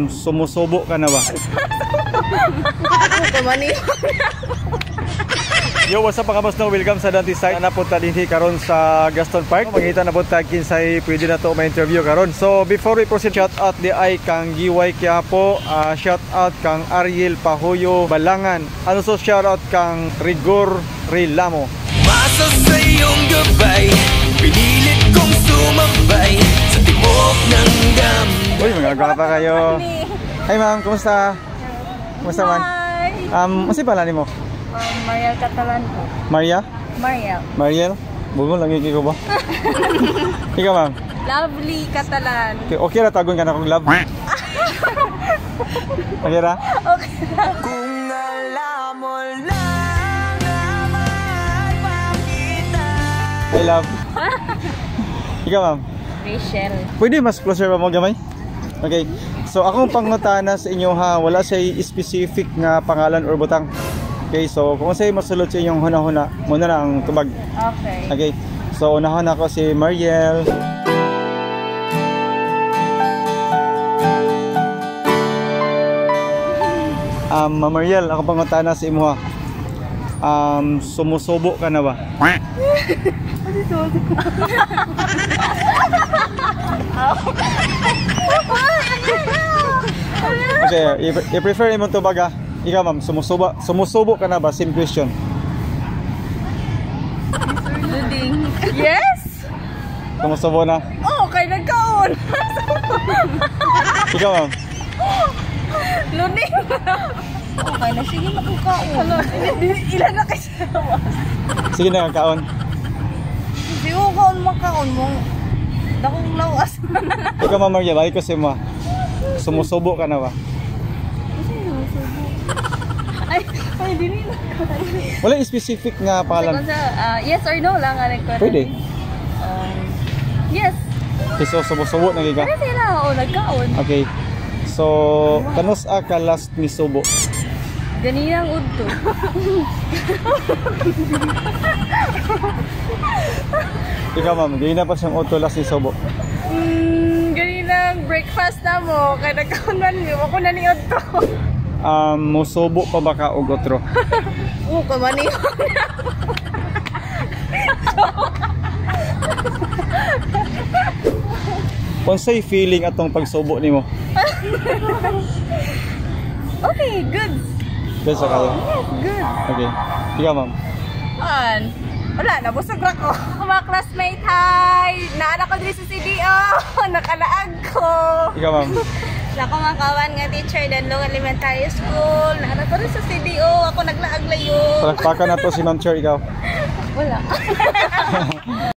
Sumusubo ka na ba? Yo, what's up mga boss, no? Welcome sa Dante site. Napunta din karon sa Gaston Park. Mangita na punta kinsay pwede na to ma-interview karon. So before we proceed, shout out di ay kang Giway Quiapo, shout out kang Ariel Pahuyo Balangan. Ano so shout out kang Rigor Rilamo. Masa sa iyong gabay, pinilit kong sumabay sa tibok ng damdamin. Uy, mga gwapa kayo. Hi ma'am, kumusta? Kumusta man? Kasi pala ni mo? Mariel Catalan po. Maria? Mariel. Mariel? Bugol lang iki ko ba? Ikaw ma'am? Lovely Catalan. Okay ra tagon ka na kong love. Okay ra? Okay. Kung alam mo lang naman pakita. I love. Ikaw ma'am? Rachel. Pwede mas closer ba mo gamay? Okay. So akong pangutana sa inyo ha, wala say specific nga pangalan or butang. Okay, so kung sa'yo masulot sa inyong huna-huna, muna na ang tubag. Okay. Okay, so unahan ako si Mariel. Mariel, ako pangutana sa imo ha. Sumusubo ka na ba? Okay, i-prefer imong tubag ha. Ikaw ma'am, sumusubo ka na ba? Same question. Luding. Yes! Sumusubo na? Oh, kay nagkaon. Ikaw ma'am? Luding. Okay na, sige makakaon. Ilan na kayo sa lawas? Sige na, kaon. Sige ko kaon makaon mo. Dakong lawas. Ikaw ma'am Mariel, balik ko sa imo ha. Sumusubo ka na ba? Ay, dili na. Wala specific nga pangalan. Yes or no lang ang ko. Pwede. Yes. Okay, so sumusubo na giga. Ano sila? O, nagkaon. Okay. So, kanus ka last ni subo? Ganinang udto. Ikaw ma'am, di na pa siyang auto last ni subo. Ganinang breakfast na mo. Kaya nagkaon man mo. Ako na ni udto. Musubo pa ba ka og otro? Oo, kamani. Unsay feeling atong pagsubo nimo? Okay, good. Good sa kayo? Yes, good. Okay. Ikaw ma'am. Wala, nabusog na ko. Mga classmate, hi! Naala ko din sa CDO. Nakalaag ko. Ikaw ma'am. Ako mga kawan nga teacher, Danlong Elementary School. Naala ko rin sa CDO. Ako naglaag layo. Palakpakan na to si Ma'am Chair, ikaw. Wala.